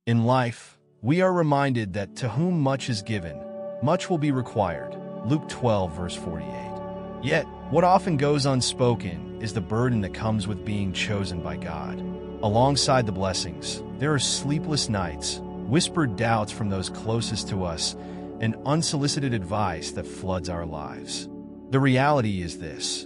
In life, we are reminded that to whom much is given, much will be required. Luke 12, verse 48. Yet, what often goes unspoken is the burden that comes with being chosen by God. Alongside the blessings, there are sleepless nights, whispered doubts from those closest to us, and unsolicited advice that floods our lives. The reality is this: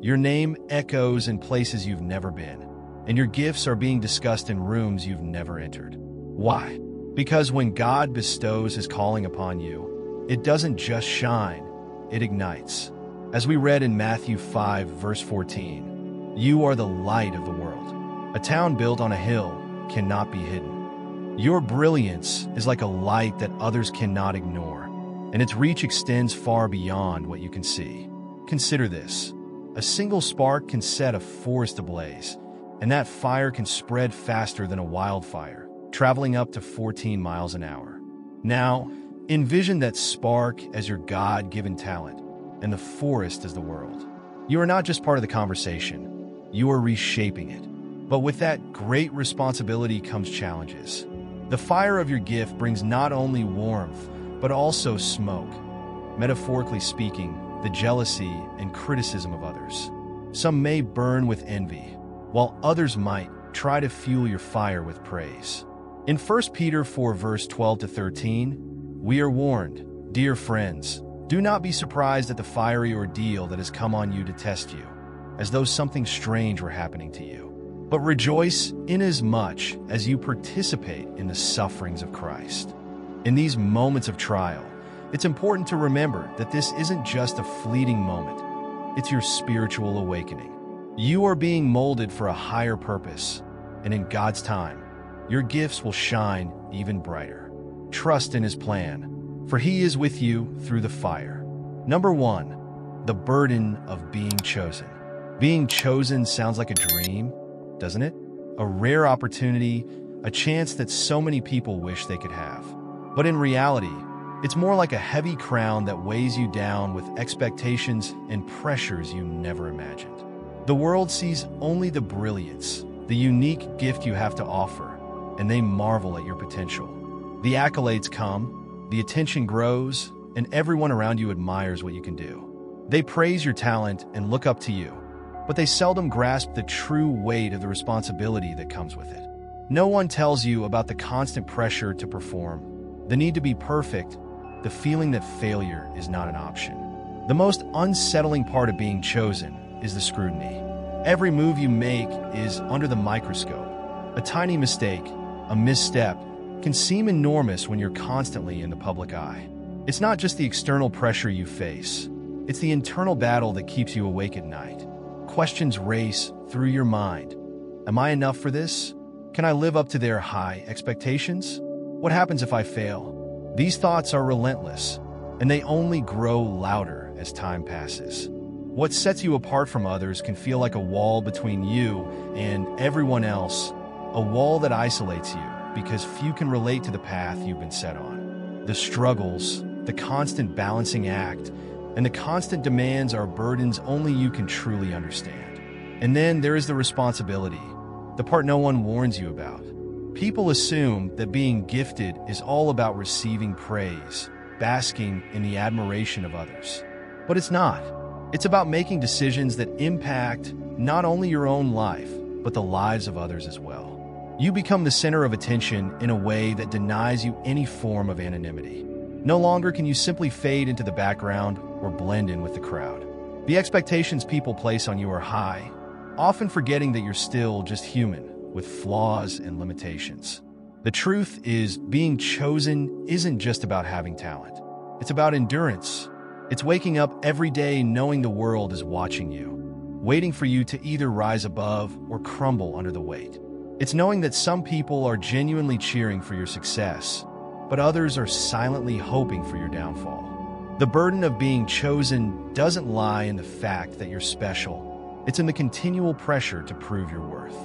your name echoes in places you've never been, and your gifts are being discussed in rooms you've never entered. Why? Because when God bestows His calling upon you, it doesn't just shine, it ignites. As we read in Matthew 5, verse 14, "You are the light of the world. A town built on a hill cannot be hidden." Your brilliance is like a light that others cannot ignore, and its reach extends far beyond what you can see. Consider this: a single spark can set a forest ablaze, and that fire can spread faster than a wildfire, traveling up to 14 miles an hour. Now, envision that spark as your God-given talent, and the forest as the world. You are not just part of the conversation, you are reshaping it. But with that great responsibility comes challenges. The fire of your gift brings not only warmth, but also smoke. Metaphorically speaking, the jealousy and criticism of others. Some may burn with envy, while others might try to fuel your fire with praise. In 1 Peter 4, verse 12 to 13, we are warned, "Dear friends, do not be surprised at the fiery ordeal that has come on you to test you, as though something strange were happening to you. But rejoice inasmuch as you participate in the sufferings of Christ." In these moments of trial, it's important to remember that this isn't just a fleeting moment, it's your spiritual awakening. You are being molded for a higher purpose, and in God's time, your gifts will shine even brighter. Trust in His plan, for He is with you through the fire. Number 1, the burden of being chosen. Being chosen sounds like a dream, doesn't it? A rare opportunity, a chance that so many people wish they could have. But in reality, it's more like a heavy crown that weighs you down with expectations and pressures you never imagined. The world sees only the brilliance, the unique gift you have to offer, and they marvel at your potential. The accolades come, the attention grows, and everyone around you admires what you can do. They praise your talent and look up to you, but they seldom grasp the true weight of the responsibility that comes with it. No one tells you about the constant pressure to perform, the need to be perfect, the feeling that failure is not an option. The most unsettling part of being chosen is the scrutiny. Every move you make is under the microscope. A tiny mistake, a misstep, can seem enormous when you're constantly in the public eye. It's not just the external pressure you face, it's the internal battle that keeps you awake at night. Questions race through your mind. Am I enough for this? Can I live up to their high expectations? What happens if I fail? These thoughts are relentless, and they only grow louder as time passes. What sets you apart from others can feel like a wall between you and everyone else, a wall that isolates you because few can relate to the path you've been set on. The struggles, the constant balancing act, and the constant demands are burdens only you can truly understand. And then there is the responsibility, the part no one warns you about. People assume that being gifted is all about receiving praise, basking in the admiration of others. But it's not. It's about making decisions that impact not only your own life, but the lives of others as well. You become the center of attention in a way that denies you any form of anonymity. No longer can you simply fade into the background or blend in with the crowd. The expectations people place on you are high, often forgetting that you're still just human, with flaws and limitations. The truth is, being chosen isn't just about having talent. It's about endurance. It's waking up every day knowing the world is watching you, waiting for you to either rise above or crumble under the weight. It's knowing that some people are genuinely cheering for your success, but others are silently hoping for your downfall. The burden of being chosen doesn't lie in the fact that you're special. It's in the continual pressure to prove your worth.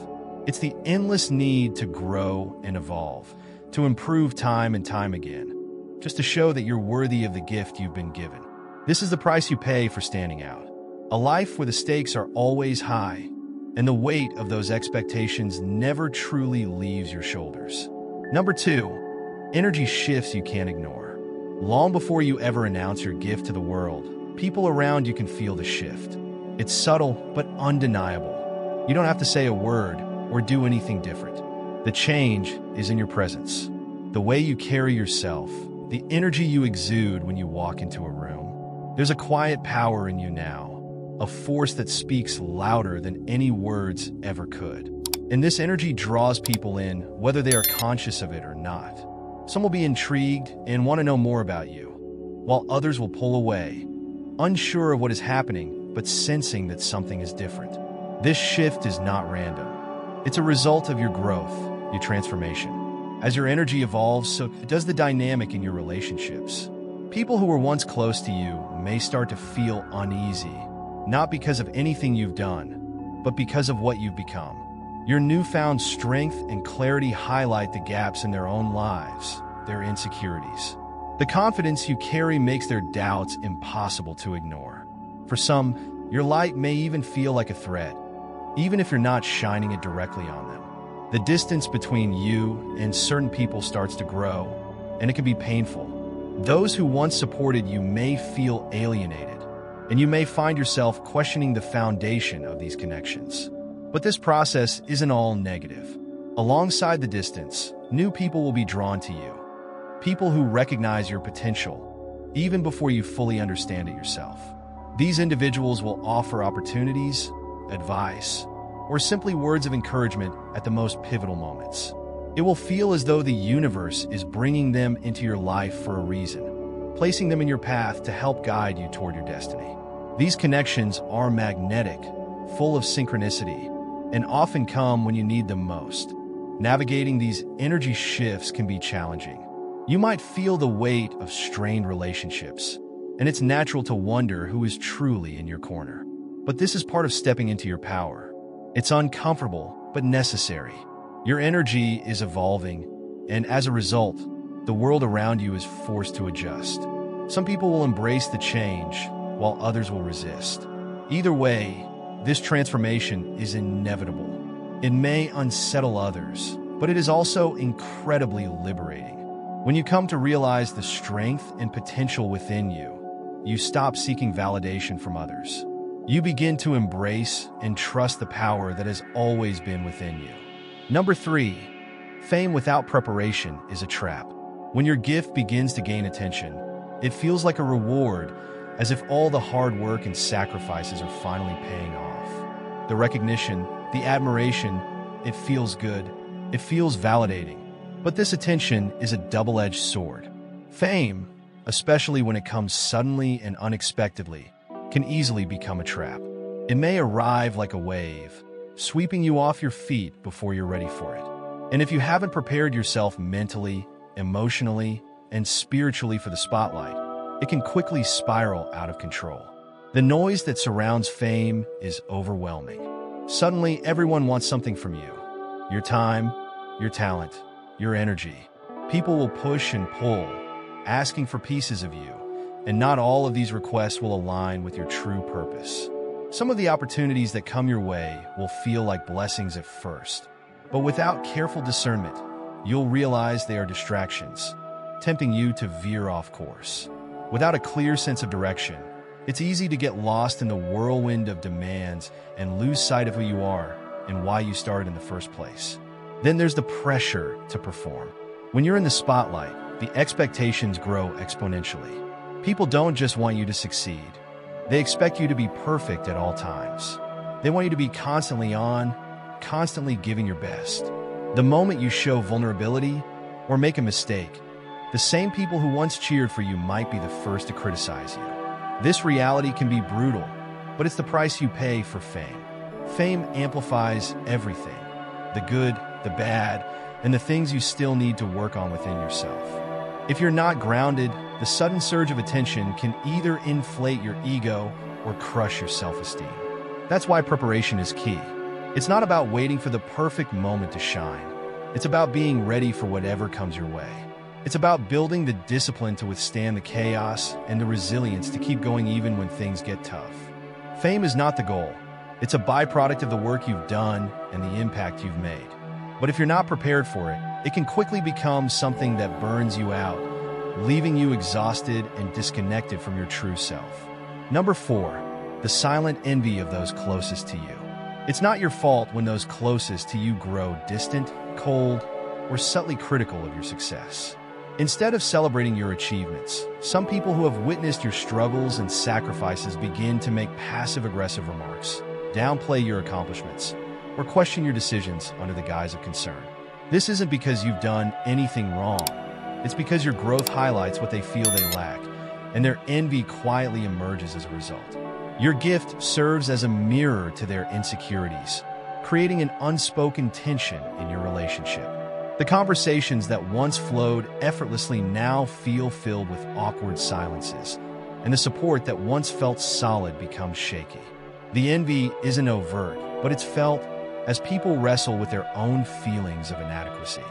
It's the endless need to grow and evolve, to improve time and time again, just to show that you're worthy of the gift you've been given. This is the price you pay for standing out. A life where the stakes are always high, and the weight of those expectations never truly leaves your shoulders. Number 2, energy shifts you can't ignore. Long before you ever announce your gift to the world, people around you can feel the shift. It's subtle but undeniable. You don't have to say a word or do anything different. The change is in your presence. The way you carry yourself, the energy you exude when you walk into a room. There's a quiet power in you now, a force that speaks louder than any words ever could. And this energy draws people in, whether they are conscious of it or not. Some will be intrigued and want to know more about you, while others will pull away, unsure of what is happening, but sensing that something is different. This shift is not random. It's a result of your growth, your transformation. As your energy evolves, so does the dynamic in your relationships. People who were once close to you may start to feel uneasy, not because of anything you've done, but because of what you've become. Your newfound strength and clarity highlight the gaps in their own lives, their insecurities. The confidence you carry makes their doubts impossible to ignore. For some, your light may even feel like a threat, even if you're not shining it directly on them. The distance between you and certain people starts to grow, and it can be painful. Those who once supported you may feel alienated, and you may find yourself questioning the foundation of these connections. But this process isn't all negative. Alongside the distance, new people will be drawn to you. People who recognize your potential, even before you fully understand it yourself. These individuals will offer opportunities, advice, or simply words of encouragement at the most pivotal moments. It will feel as though the universe is bringing them into your life for a reason, placing them in your path to help guide you toward your destiny. These connections are magnetic, full of synchronicity, and often come when you need them most. Navigating these energy shifts can be challenging. You might feel the weight of strained relationships, and it's natural to wonder who is truly in your corner. But this is part of stepping into your power. It's uncomfortable, but necessary. Your energy is evolving, and as a result, the world around you is forced to adjust. Some people will embrace the change, while others will resist. Either way, this transformation is inevitable. It may unsettle others, but it is also incredibly liberating. When you come to realize the strength and potential within you, you stop seeking validation from others. You begin to embrace and trust the power that has always been within you. Number 3, fame without preparation is a trap. When your gift begins to gain attention, it feels like a reward, as if all the hard work and sacrifices are finally paying off. The recognition, the admiration, it feels good, it feels validating. But this attention is a double-edged sword. Fame, especially when it comes suddenly and unexpectedly, can easily become a trap. It may arrive like a wave, sweeping you off your feet before you're ready for it. And if you haven't prepared yourself mentally, emotionally, and spiritually for the spotlight, it can quickly spiral out of control. The noise that surrounds fame is overwhelming. Suddenly, everyone wants something from you. Your time, your talent, your energy. People will push and pull, asking for pieces of you, and not all of these requests will align with your true purpose. Some of the opportunities that come your way will feel like blessings at first, but without careful discernment, you'll realize they are distractions, tempting you to veer off course. Without a clear sense of direction, it's easy to get lost in the whirlwind of demands and lose sight of who you are and why you started in the first place. Then there's the pressure to perform. When you're in the spotlight, the expectations grow exponentially. People don't just want you to succeed. They expect you to be perfect at all times. They want you to be constantly on, constantly giving your best. The moment you show vulnerability or make a mistake, the same people who once cheered for you might be the first to criticize you. This reality can be brutal, but it's the price you pay for fame. Fame amplifies everything, the good, the bad, and the things you still need to work on within yourself. If you're not grounded, the sudden surge of attention can either inflate your ego or crush your self-esteem. That's why preparation is key. It's not about waiting for the perfect moment to shine. It's about being ready for whatever comes your way. It's about building the discipline to withstand the chaos and the resilience to keep going even when things get tough. Fame is not the goal. It's a byproduct of the work you've done and the impact you've made. But if you're not prepared for it, it can quickly become something that burns you out, leaving you exhausted and disconnected from your true self. Number 4, the silent envy of those closest to you. It's not your fault when those closest to you grow distant, cold, or subtly critical of your success. Instead of celebrating your achievements, some people who have witnessed your struggles and sacrifices begin to make passive-aggressive remarks, downplay your accomplishments, or question your decisions under the guise of concern. This isn't because you've done anything wrong. It's because your growth highlights what they feel they lack, and their envy quietly emerges as a result. Your gift serves as a mirror to their insecurities, creating an unspoken tension in your relationship. The conversations that once flowed effortlessly now feel filled with awkward silences, and the support that once felt solid becomes shaky. The envy isn't overt, but it's felt as people wrestle with their own feelings of inadequacy.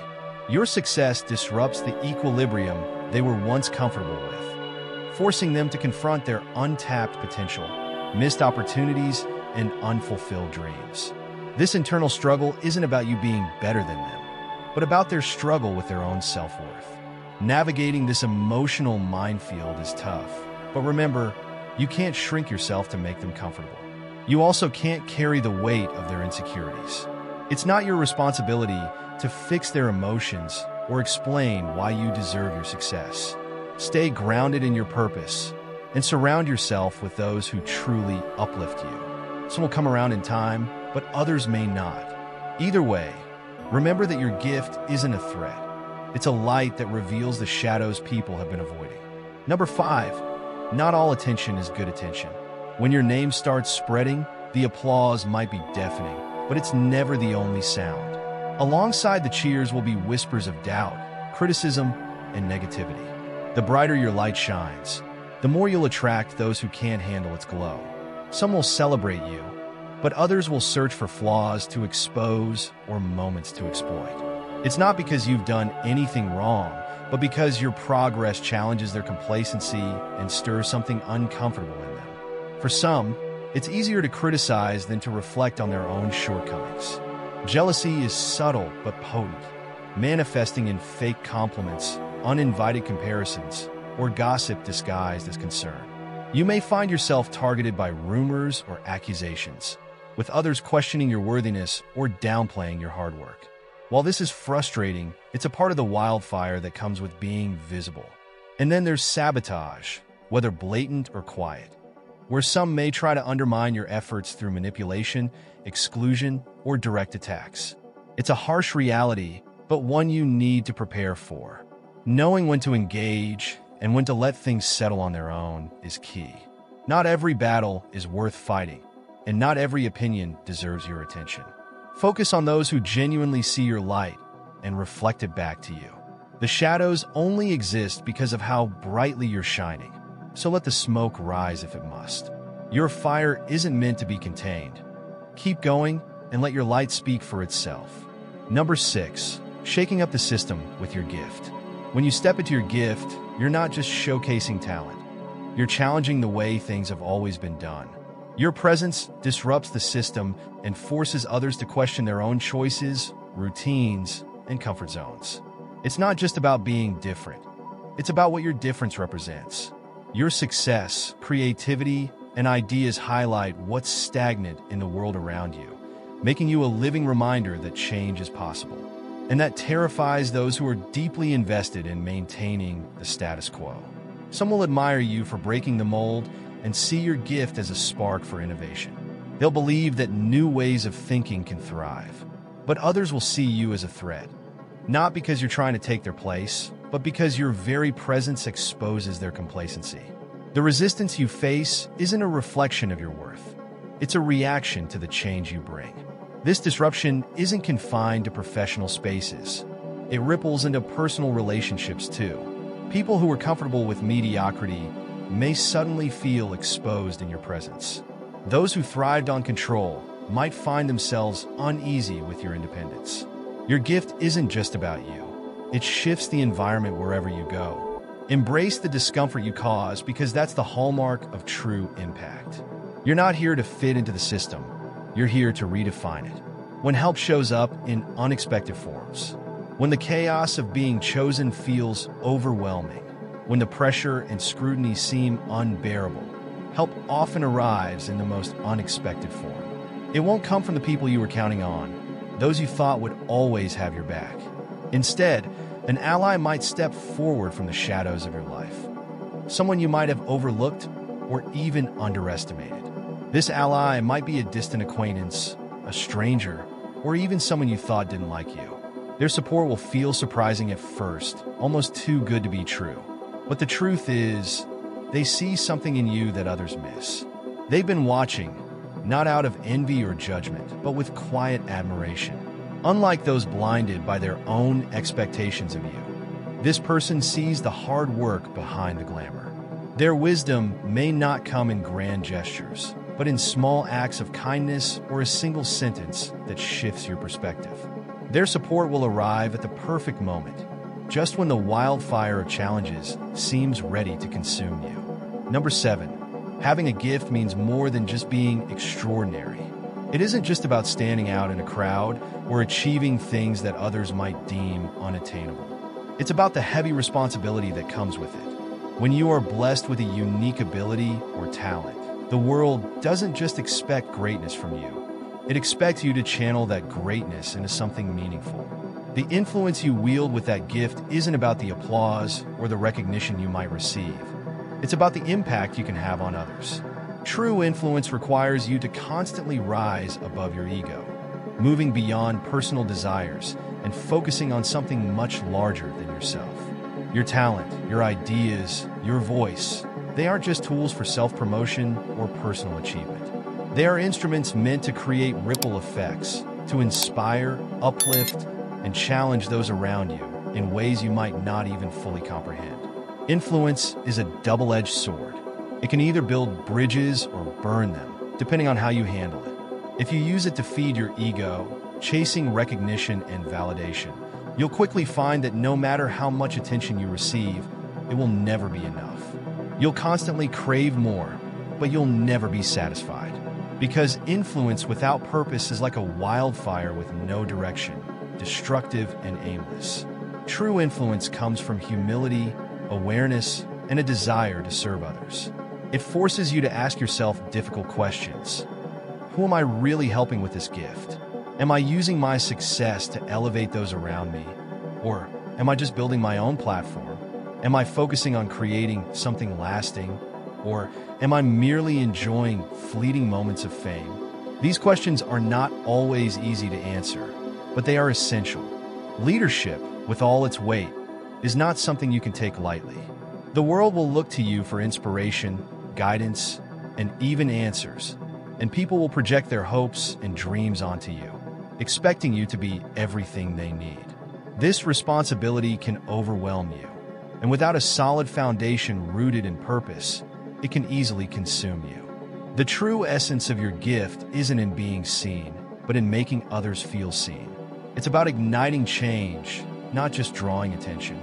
Your success disrupts the equilibrium they were once comfortable with, forcing them to confront their untapped potential, missed opportunities, and unfulfilled dreams. This internal struggle isn't about you being better than them, but about their struggle with their own self-worth. Navigating this emotional minefield is tough, but remember, you can't shrink yourself to make them comfortable. You also can't carry the weight of their insecurities. It's not your responsibility to fix their emotions or explain why you deserve your success. Stay grounded in your purpose and surround yourself with those who truly uplift you. Some will come around in time, but others may not. Either way, remember that your gift isn't a threat. It's a light that reveals the shadows people have been avoiding. Number 5, not all attention is good attention. When your name starts spreading, the applause might be deafening, but it's never the only sound. Alongside the cheers will be whispers of doubt, criticism, and negativity. The brighter your light shines, the more you'll attract those who can't handle its glow. Some will celebrate you, but others will search for flaws to expose or moments to exploit. It's not because you've done anything wrong, but because your progress challenges their complacency and stirs something uncomfortable in them. For some, it's easier to criticize than to reflect on their own shortcomings. Jealousy is subtle but potent, manifesting in fake compliments, uninvited comparisons, or gossip disguised as concern. You may find yourself targeted by rumors or accusations, with others questioning your worthiness or downplaying your hard work. While this is frustrating, it's a part of the wildfire that comes with being visible. And then there's sabotage, whether blatant or quiet, where some may try to undermine your efforts through manipulation, exclusion, or direct attacks. It's a harsh reality, but one you need to prepare for. Knowing when to engage and when to let things settle on their own is key. Not every battle is worth fighting, and not every opinion deserves your attention. Focus on those who genuinely see your light and reflect it back to you. The shadows only exist because of how brightly you're shining, so let the smoke rise if it must. Your fire isn't meant to be contained. Keep going and let your light speak for itself. Number 6, shaking up the system with your gift. When you step into your gift, you're not just showcasing talent. You're challenging the way things have always been done. Your presence disrupts the system and forces others to question their own choices, routines, and comfort zones. It's not just about being different. It's about what your difference represents. Your success, creativity, and ideas highlight what's stagnant in the world around you, making you a living reminder that change is possible. And that terrifies those who are deeply invested in maintaining the status quo. Some will admire you for breaking the mold and see your gift as a spark for innovation. They'll believe that new ways of thinking can thrive. But others will see you as a threat, not because you're trying to take their place, but because your very presence exposes their complacency. The resistance you face isn't a reflection of your worth. It's a reaction to the change you bring. This disruption isn't confined to professional spaces. It ripples into personal relationships too. People who are comfortable with mediocrity may suddenly feel exposed in your presence. Those who thrived on control might find themselves uneasy with your independence. Your gift isn't just about you. It shifts the environment wherever you go. Embrace the discomfort you cause because that's the hallmark of true impact. You're not here to fit into the system. You're here to redefine it. When help shows up in unexpected forms, When the chaos of being chosen feels overwhelming, when the pressure and scrutiny seem unbearable, help often arrives in the most unexpected form. It won't come from the people you were counting on, those you thought would always have your back. Instead, an ally might step forward from the shadows of your life, someone you might have overlooked or even underestimated. This ally might be a distant acquaintance, a stranger, or even someone you thought didn't like you. Their support will feel surprising at first, almost too good to be true. But the truth is, they see something in you that others miss. They've been watching, not out of envy or judgment, but with quiet admiration. Unlike those blinded by their own expectations of you, this person sees the hard work behind the glamour. Their wisdom may not come in grand gestures, but in small acts of kindness or a single sentence that shifts your perspective. Their support will arrive at the perfect moment, just when the wildfire of challenges seems ready to consume you. Number 7, having a gift means more than just being extraordinary. It isn't just about standing out in a crowd or achieving things that others might deem unattainable. It's about the heavy responsibility that comes with it. When you are blessed with a unique ability or talent, the world doesn't just expect greatness from you. It expects you to channel that greatness into something meaningful. The influence you wield with that gift isn't about the applause or the recognition you might receive. It's about the impact you can have on others. True influence requires you to constantly rise above your ego, moving beyond personal desires and focusing on something much larger than yourself. Your talent, your ideas, your voice, they aren't just tools for self-promotion or personal achievement. They are instruments meant to create ripple effects, to inspire, uplift, and challenge those around you in ways you might not even fully comprehend. Influence is a double-edged sword. It can either build bridges or burn them, depending on how you handle it. If you use it to feed your ego, chasing recognition and validation, you'll quickly find that no matter how much attention you receive, it will never be enough. You'll constantly crave more, but you'll never be satisfied. Because influence without purpose is like a wildfire with no direction, destructive and aimless. True influence comes from humility, awareness, and a desire to serve others. It forces you to ask yourself difficult questions. Who am I really helping with this gift? Am I using my success to elevate those around me? Or am I just building my own platform? Am I focusing on creating something lasting? Or am I merely enjoying fleeting moments of fame? These questions are not always easy to answer, but they are essential. Leadership, with all its weight, is not something you can take lightly. The world will look to you for inspiration, guidance, and even answers, and people will project their hopes and dreams onto you, expecting you to be everything they need. This responsibility can overwhelm you, and without a solid foundation rooted in purpose, it can easily consume you. The true essence of your gift isn't in being seen, but in making others feel seen. It's about igniting change, not just drawing attention.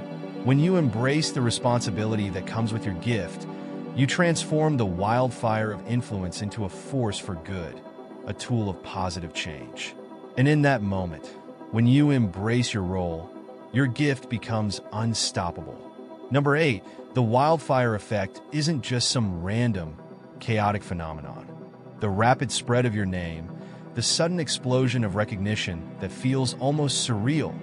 When you embrace the responsibility that comes with your gift, you transform the wildfire of influence into a force for good, a tool of positive change. And in that moment, when you embrace your role, your gift becomes unstoppable. Number 8, the wildfire effect isn't just some random, chaotic phenomenon. The rapid spread of your name, the sudden explosion of recognition that feels almost surreal,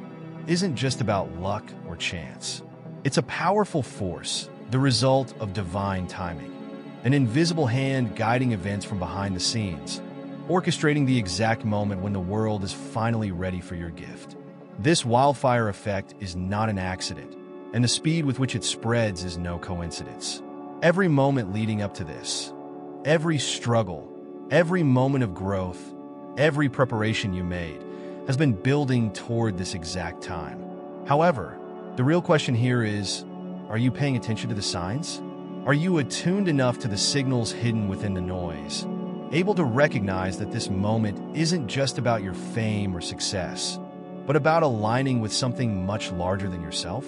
isn't just about luck or chance. It's a powerful force, the result of divine timing, an invisible hand guiding events from behind the scenes, orchestrating the exact moment when the world is finally ready for your gift. This wildfire effect is not an accident, and the speed with which it spreads is no coincidence. Every moment leading up to this, every struggle, every moment of growth, every preparation you made has been building toward this exact time. However, the real question here is, are you paying attention to the signs? Are you attuned enough to the signals hidden within the noise, able to recognize that this moment isn't just about your fame or success, but about aligning with something much larger than yourself?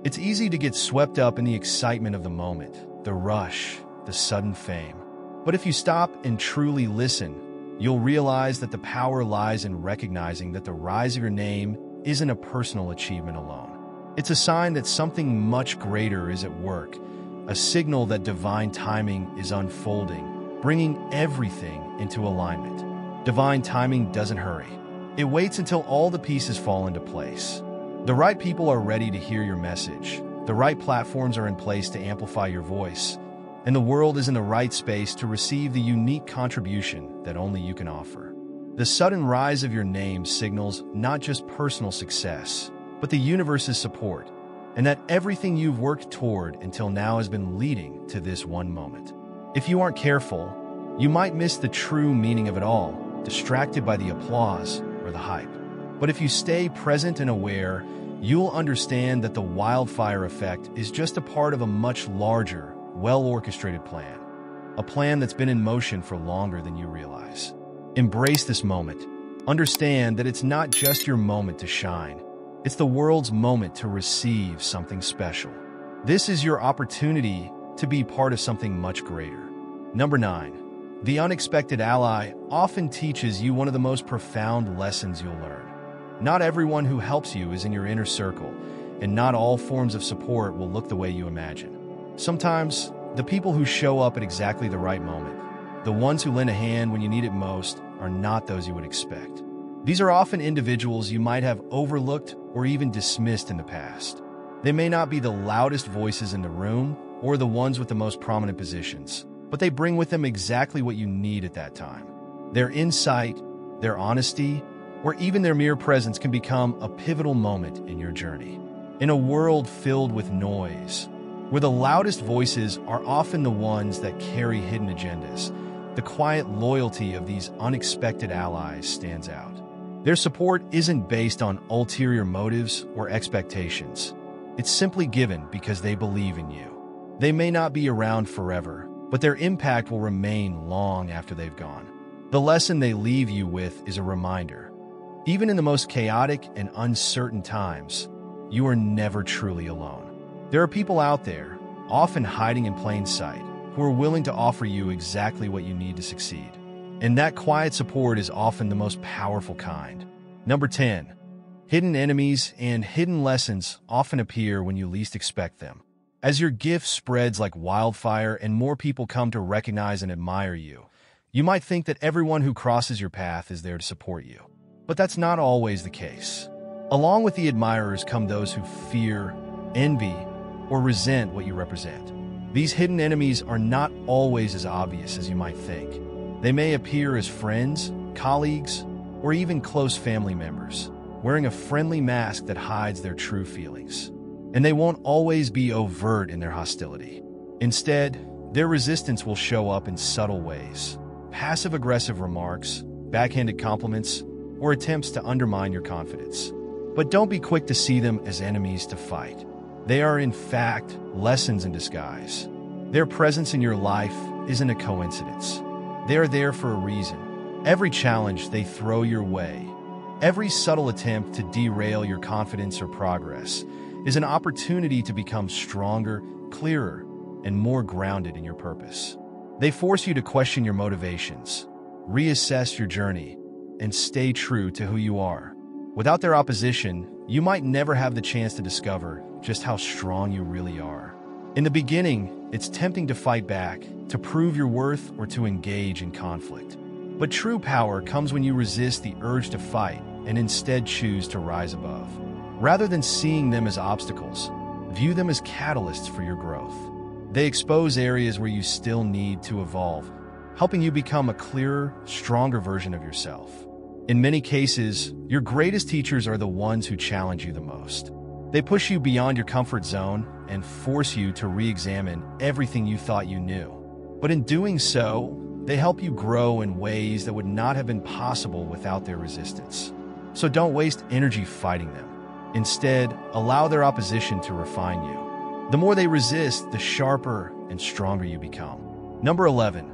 It's easy to get swept up in the excitement of the moment, the rush, the sudden fame. But if you stop and truly listen, you'll realize that the power lies in recognizing that the rise of your name isn't a personal achievement alone. It's a sign that something much greater is at work, a signal that divine timing is unfolding, bringing everything into alignment. Divine timing doesn't hurry. It waits until all the pieces fall into place. The right people are ready to hear your message. The right platforms are in place to amplify your voice. And the world is in the right space to receive the unique contribution that only you can offer. The sudden rise of your name signals not just personal success, but the universe's support, and that everything you've worked toward until now has been leading to this one moment. If you aren't careful, you might miss the true meaning of it all, distracted by the applause or the hype. But if you stay present and aware, you'll understand that the wildfire effect is just a part of a much larger, well-orchestrated plan, a plan that's been in motion for longer than you realize. Embrace this moment. Understand that it's not just your moment to shine. It's the world's moment to receive something special. This is your opportunity to be part of something much greater. Number 9. The unexpected ally often teaches you one of the most profound lessons you'll learn. Not everyone who helps you is in your inner circle, and not all forms of support will look the way you imagine. Sometimes, the people who show up at exactly the right moment, the ones who lend a hand when you need it most, are not those you would expect. These are often individuals you might have overlooked or even dismissed in the past. They may not be the loudest voices in the room or the ones with the most prominent positions, but they bring with them exactly what you need at that time. Their insight, their honesty, or even their mere presence can become a pivotal moment in your journey. In a world filled with noise, where the loudest voices are often the ones that carry hidden agendas, the quiet loyalty of these unexpected allies stands out. Their support isn't based on ulterior motives or expectations. It's simply given because they believe in you. They may not be around forever, but their impact will remain long after they've gone. The lesson they leave you with is a reminder. Even in the most chaotic and uncertain times, you are never truly alone. There are people out there, often hiding in plain sight, who are willing to offer you exactly what you need to succeed. And that quiet support is often the most powerful kind. Number 10. Hidden enemies and hidden lessons often appear when you least expect them. As your gift spreads like wildfire and more people come to recognize and admire you, you might think that everyone who crosses your path is there to support you. But that's not always the case. Along with the admirers come those who fear, envy, or resent what you represent. These hidden enemies are not always as obvious as you might think. They may appear as friends, colleagues, or even close family members, wearing a friendly mask that hides their true feelings. And they won't always be overt in their hostility. Instead, their resistance will show up in subtle ways. Passive-aggressive remarks, backhanded compliments, or attempts to undermine your confidence. But don't be quick to see them as enemies to fight. They are, in fact, lessons in disguise. Their presence in your life isn't a coincidence. They are there for a reason. Every challenge they throw your way, every subtle attempt to derail your confidence or progress, is an opportunity to become stronger, clearer, and more grounded in your purpose. They force you to question your motivations, reassess your journey, and stay true to who you are. Without their opposition, you might never have the chance to discover just how strong you really are. In the beginning, it's tempting to fight back, to prove your worth, or to engage in conflict. But true power comes when you resist the urge to fight and instead choose to rise above. Rather than seeing them as obstacles, view them as catalysts for your growth. They expose areas where you still need to evolve, helping you become a clearer, stronger version of yourself. In many cases, your greatest teachers are the ones who challenge you the most. They push you beyond your comfort zone and force you to re-examine everything you thought you knew. But in doing so, they help you grow in ways that would not have been possible without their resistance. So don't waste energy fighting them. Instead, allow their opposition to refine you. The more they resist, the sharper and stronger you become. Number 11.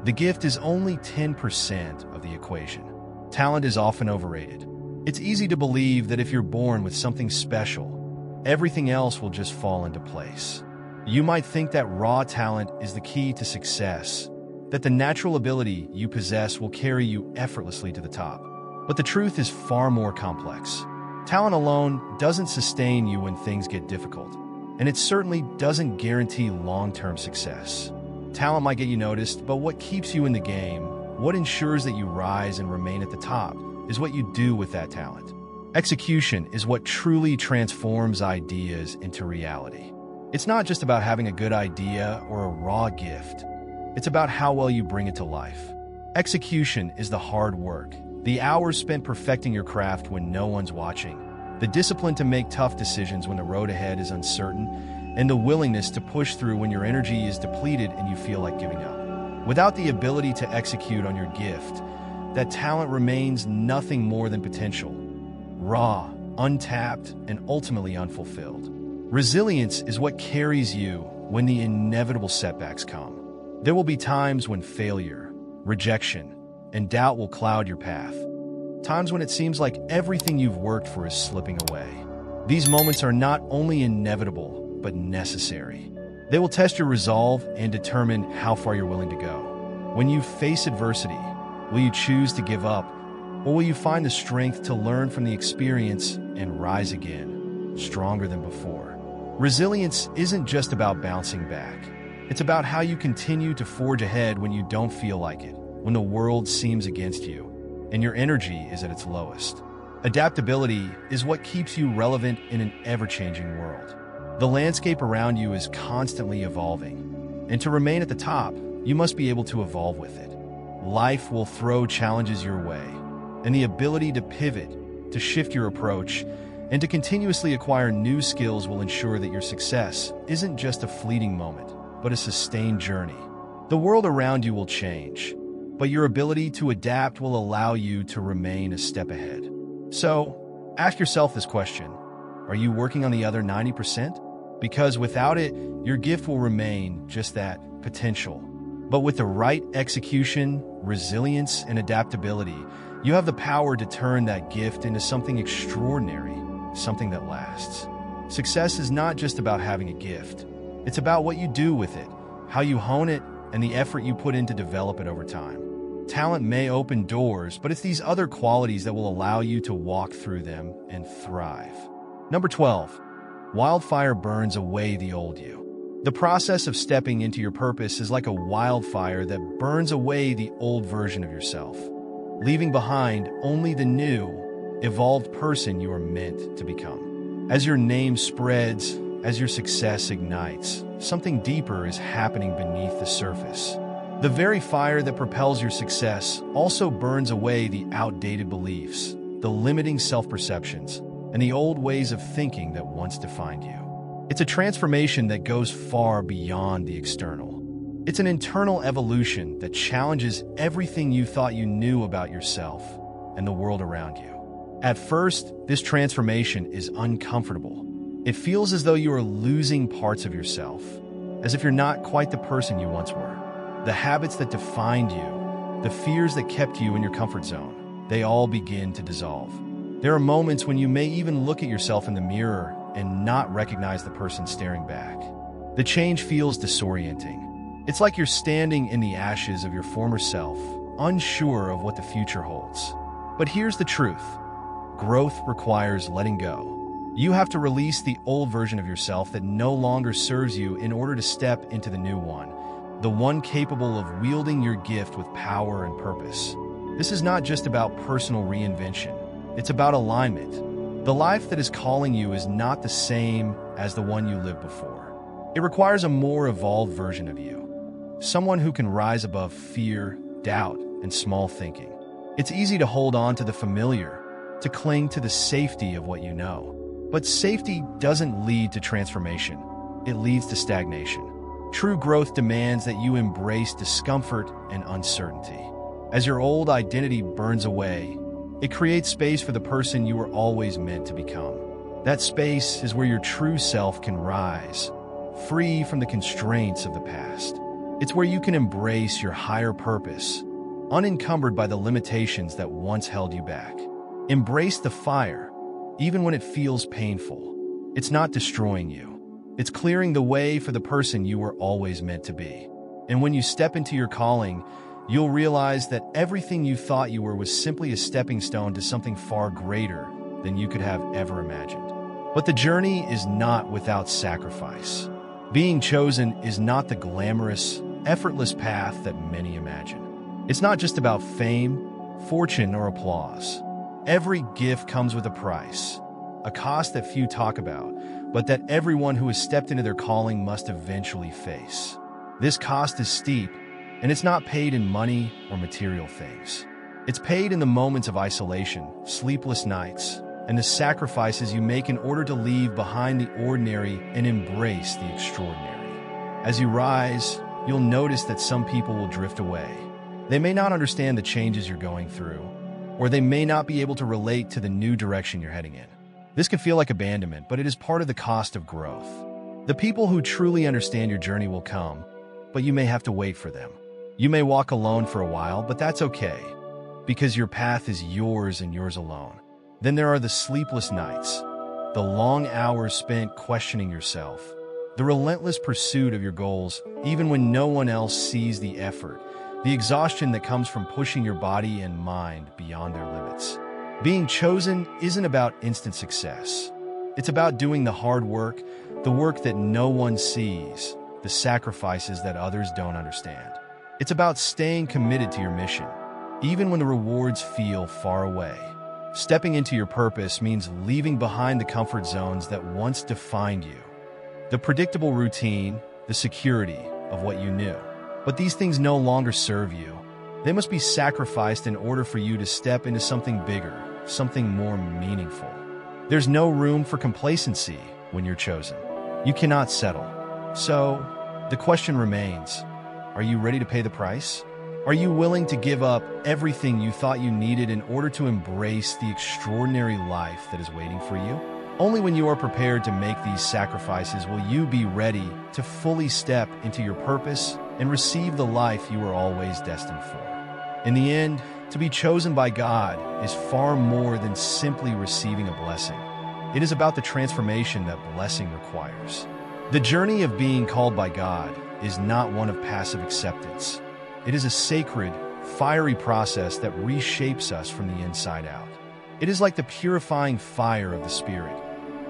The gift is only 10% of the equation. Talent is often overrated. It's easy to believe that if you're born with something special, everything else will just fall into place. You might think that raw talent is the key to success, that the natural ability you possess will carry you effortlessly to the top. But the truth is far more complex. Talent alone doesn't sustain you when things get difficult, and it certainly doesn't guarantee long-term success. Talent might get you noticed, but what keeps you in the game, what ensures that you rise and remain at the top, is what you do with that talent. Execution is what truly transforms ideas into reality. It's not just about having a good idea or a raw gift. It's about how well you bring it to life. Execution is the hard work, the hours spent perfecting your craft when no one's watching, the discipline to make tough decisions when the road ahead is uncertain, and the willingness to push through when your energy is depleted and you feel like giving up. Without the ability to execute on your gift, that talent remains nothing more than potential, raw, untapped, and ultimately unfulfilled. Resilience is what carries you when the inevitable setbacks come. There will be times when failure, rejection, and doubt will cloud your path. Times when it seems like everything you've worked for is slipping away. These moments are not only inevitable, but necessary. They will test your resolve and determine how far you're willing to go. When you face adversity, will you choose to give up, or will you find the strength to learn from the experience and rise again, stronger than before? Resilience isn't just about bouncing back. It's about how you continue to forge ahead when you don't feel like it, when the world seems against you, and your energy is at its lowest. Adaptability is what keeps you relevant in an ever-changing world. The landscape around you is constantly evolving, and to remain at the top, you must be able to evolve with it. Life will throw challenges your way, and the ability to pivot, to shift your approach, and to continuously acquire new skills will ensure that your success isn't just a fleeting moment, but a sustained journey. The world around you will change, but your ability to adapt will allow you to remain a step ahead. So, ask yourself this question: are you working on the other 90%? Because without it, your gift will remain just that, potential. But with the right execution, resilience, and adaptability, you have the power to turn that gift into something extraordinary, something that lasts. Success is not just about having a gift. It's about what you do with it, how you hone it, and the effort you put in to develop it over time. Talent may open doors, but it's these other qualities that will allow you to walk through them and thrive. Number 12, wildfire burns away the old you. The process of stepping into your purpose is like a wildfire that burns away the old version of yourself, leaving behind only the new, evolved person you are meant to become. As your name spreads, as your success ignites, something deeper is happening beneath the surface. The very fire that propels your success also burns away the outdated beliefs, the limiting self-perceptions, and the old ways of thinking that once defined you. It's a transformation that goes far beyond the external. It's an internal evolution that challenges everything you thought you knew about yourself and the world around you. At first, this transformation is uncomfortable. It feels as though you are losing parts of yourself, as if you're not quite the person you once were. The habits that defined you, the fears that kept you in your comfort zone, they all begin to dissolve. There are moments when you may even look at yourself in the mirror and not recognize the person staring back. The change feels disorienting. It's like you're standing in the ashes of your former self, unsure of what the future holds. But here's the truth. Growth requires letting go. You have to release the old version of yourself that no longer serves you in order to step into the new one, the one capable of wielding your gift with power and purpose. This is not just about personal reinvention. It's about alignment. The life that is calling you is not the same as the one you lived before. It requires a more evolved version of you, someone who can rise above fear, doubt, and small thinking. It's easy to hold on to the familiar, to cling to the safety of what you know. But safety doesn't lead to transformation. It leads to stagnation. True growth demands that you embrace discomfort and uncertainty. As your old identity burns away, it creates space for the person you were always meant to become. That space is where your true self can rise, free from the constraints of the past. It's where you can embrace your higher purpose, unencumbered by the limitations that once held you back. Embrace the fire, even when it feels painful. It's not destroying you. It's clearing the way for the person you were always meant to be. And when you step into your calling, you'll realize that everything you thought you were was simply a stepping stone to something far greater than than you could have ever imagined. But the journey is not without sacrifice. Being chosen is not the glamorous, effortless path that many imagine. It's not just about fame, fortune, or applause. Every gift comes with a price, a cost that few talk about, but that everyone who has stepped into their calling must eventually face. This cost is steep, and it's not paid in money or material things. It's paid in the moments of isolation, sleepless nights, and the sacrifices you make in order to leave behind the ordinary and embrace the extraordinary. As you rise, you'll notice that some people will drift away. They may not understand the changes you're going through, or they may not be able to relate to the new direction you're heading in. This can feel like abandonment, but it is part of the cost of growth. The people who truly understand your journey will come, but you may have to wait for them. You may walk alone for a while, but that's okay, because your path is yours and yours alone. Then there are the sleepless nights, the long hours spent questioning yourself, the relentless pursuit of your goals, even when no one else sees the effort, the exhaustion that comes from pushing your body and mind beyond their limits. Being chosen isn't about instant success. It's about doing the hard work, the work that no one sees, the sacrifices that others don't understand. It's about staying committed to your mission, even when the rewards feel far away. Stepping into your purpose means leaving behind the comfort zones that once defined you. The predictable routine, the security of what you knew. But these things no longer serve you. They must be sacrificed in order for you to step into something bigger, something more meaningful. There's no room for complacency when you're chosen. You cannot settle. So, the question remains, are you ready to pay the price? Are you willing to give up everything you thought you needed in order to embrace the extraordinary life that is waiting for you? Only when you are prepared to make these sacrifices will you be ready to fully step into your purpose and receive the life you were always destined for. In the end, to be chosen by God is far more than simply receiving a blessing. It is about the transformation that blessing requires. The journey of being called by God is not one of passive acceptance. It is a sacred, fiery process that reshapes us from the inside out. It is like the purifying fire of the Spirit,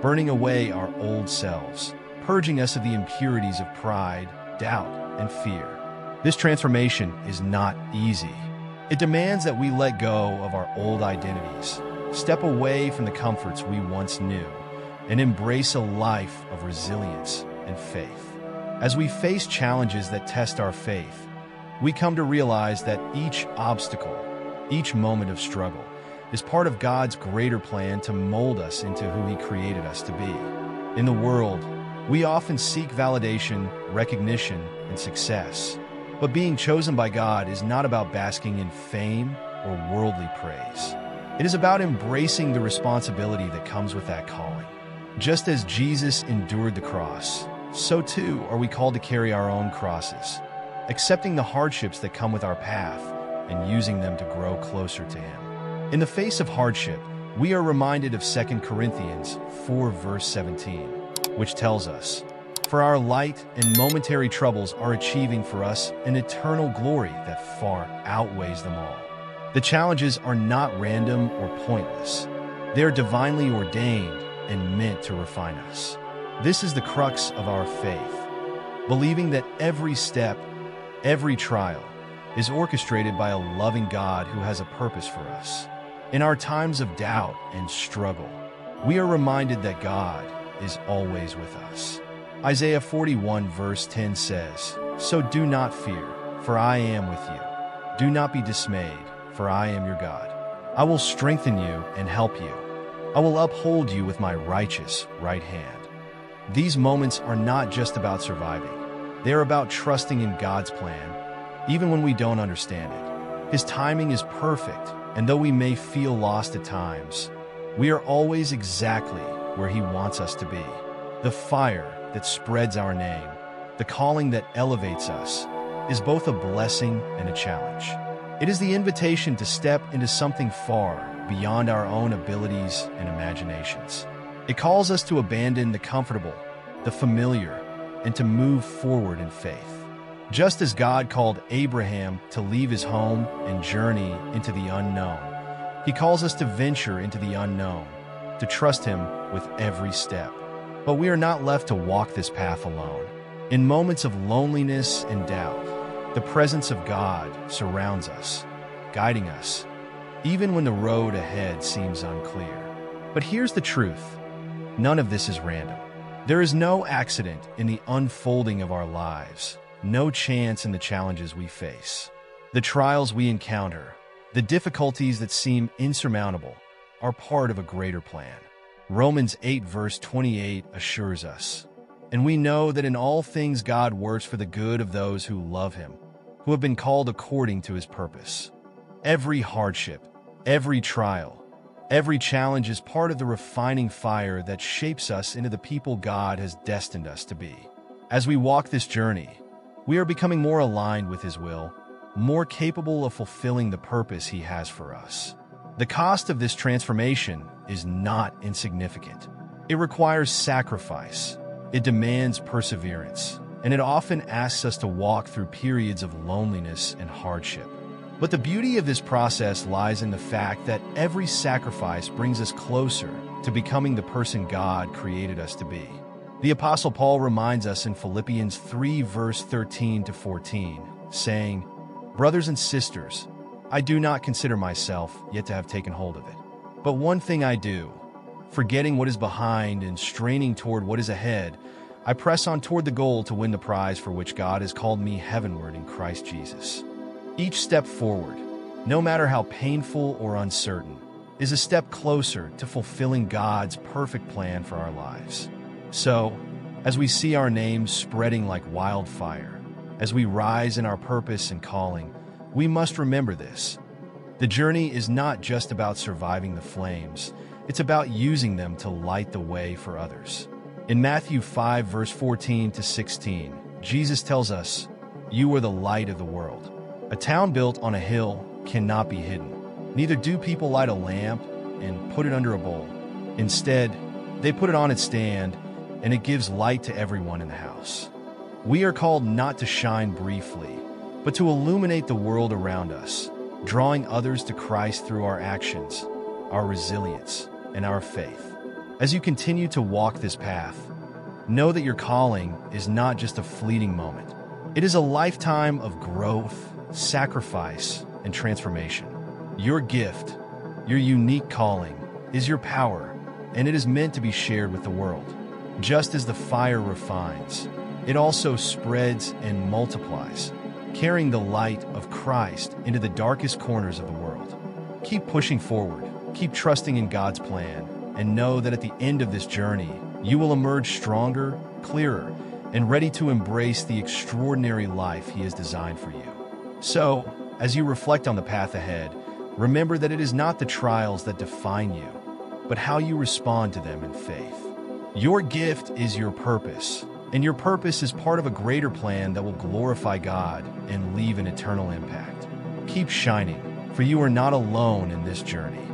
burning away our old selves, purging us of the impurities of pride, doubt, and fear. This transformation is not easy. It demands that we let go of our old identities, step away from the comforts we once knew, and embrace a life of resilience and faith. As we face challenges that test our faith, we come to realize that each obstacle, each moment of struggle, is part of God's greater plan to mold us into who He created us to be. In the world, we often seek validation, recognition, and success. But being chosen by God is not about basking in fame or worldly praise. It is about embracing the responsibility that comes with that calling. Just as Jesus endured the cross, so too are we called to carry our own crosses, accepting the hardships that come with our path and using them to grow closer to Him. In the face of hardship, we are reminded of 2 Corinthians 4 verse 17, which tells us, "For our light and momentary troubles are achieving for us an eternal glory that far outweighs them all." The challenges are not random or pointless. They are divinely ordained and meant to refine us. This is the crux of our faith, believing that every step, every trial, is orchestrated by a loving God who has a purpose for us. In our times of doubt and struggle, we are reminded that God is always with us. Isaiah 41 verse 10 says, "So do not fear, for I am with you. Do not be dismayed, for I am your God. I will strengthen you and help you. I will uphold you with my righteous right hand." These moments are not just about surviving. They are about trusting in God's plan, even when we don't understand it. His timing is perfect, and though we may feel lost at times, we are always exactly where He wants us to be. The fire that spreads our name, the calling that elevates us, is both a blessing and a challenge. It is the invitation to step into something far beyond our own abilities and imaginations. It calls us to abandon the comfortable, the familiar, and to move forward in faith. Just as God called Abraham to leave his home and journey into the unknown, He calls us to venture into the unknown, to trust Him with every step. But we are not left to walk this path alone. In moments of loneliness and doubt, the presence of God surrounds us, guiding us, even when the road ahead seems unclear. But here's the truth. None of this is random. There is no accident in the unfolding of our lives, no chance in the challenges we face. The trials we encounter, the difficulties that seem insurmountable, are part of a greater plan. Romans 8 verse 28 assures us, "And we know that in all things God works for the good of those who love Him, who have been called according to His purpose." Every hardship, every trial, every challenge is part of the refining fire that shapes us into the people God has destined us to be. As we walk this journey, we are becoming more aligned with His will, more capable of fulfilling the purpose He has for us. The cost of this transformation is not insignificant. It requires sacrifice, it demands perseverance, and it often asks us to walk through periods of loneliness and hardship. But the beauty of this process lies in the fact that every sacrifice brings us closer to becoming the person God created us to be. The Apostle Paul reminds us in Philippians 3 verse 13 to 14, saying, "Brothers and sisters, I do not consider myself yet to have taken hold of it. But one thing I do, forgetting what is behind and straining toward what is ahead, I press on toward the goal to win the prize for which God has called me heavenward in Christ Jesus." Each step forward, no matter how painful or uncertain, is a step closer to fulfilling God's perfect plan for our lives. So, as we see our names spreading like wildfire, as we rise in our purpose and calling, we must remember this. The journey is not just about surviving the flames, it's about using them to light the way for others. In Matthew 5 verse 14 to 16, Jesus tells us, "You are the light of the world. A town built on a hill cannot be hidden. Neither do people light a lamp and put it under a bowl. Instead, they put it on its stand, and it gives light to everyone in the house." We are called not to shine briefly, but to illuminate the world around us, drawing others to Christ through our actions, our resilience, and our faith. As you continue to walk this path, know that your calling is not just a fleeting moment. It is a lifetime of growth, sacrifice, and transformation. Your gift, your unique calling, is your power, and it is meant to be shared with the world. Just as the fire refines, it also spreads and multiplies, carrying the light of Christ into the darkest corners of the world. Keep pushing forward, keep trusting in God's plan, and know that at the end of this journey, you will emerge stronger, clearer, and ready to embrace the extraordinary life He has designed for you. So, as you reflect on the path ahead, remember that it is not the trials that define you, but how you respond to them in faith. Your gift is your purpose, and your purpose is part of a greater plan that will glorify God and leave an eternal impact. Keep shining, for you are not alone in this journey.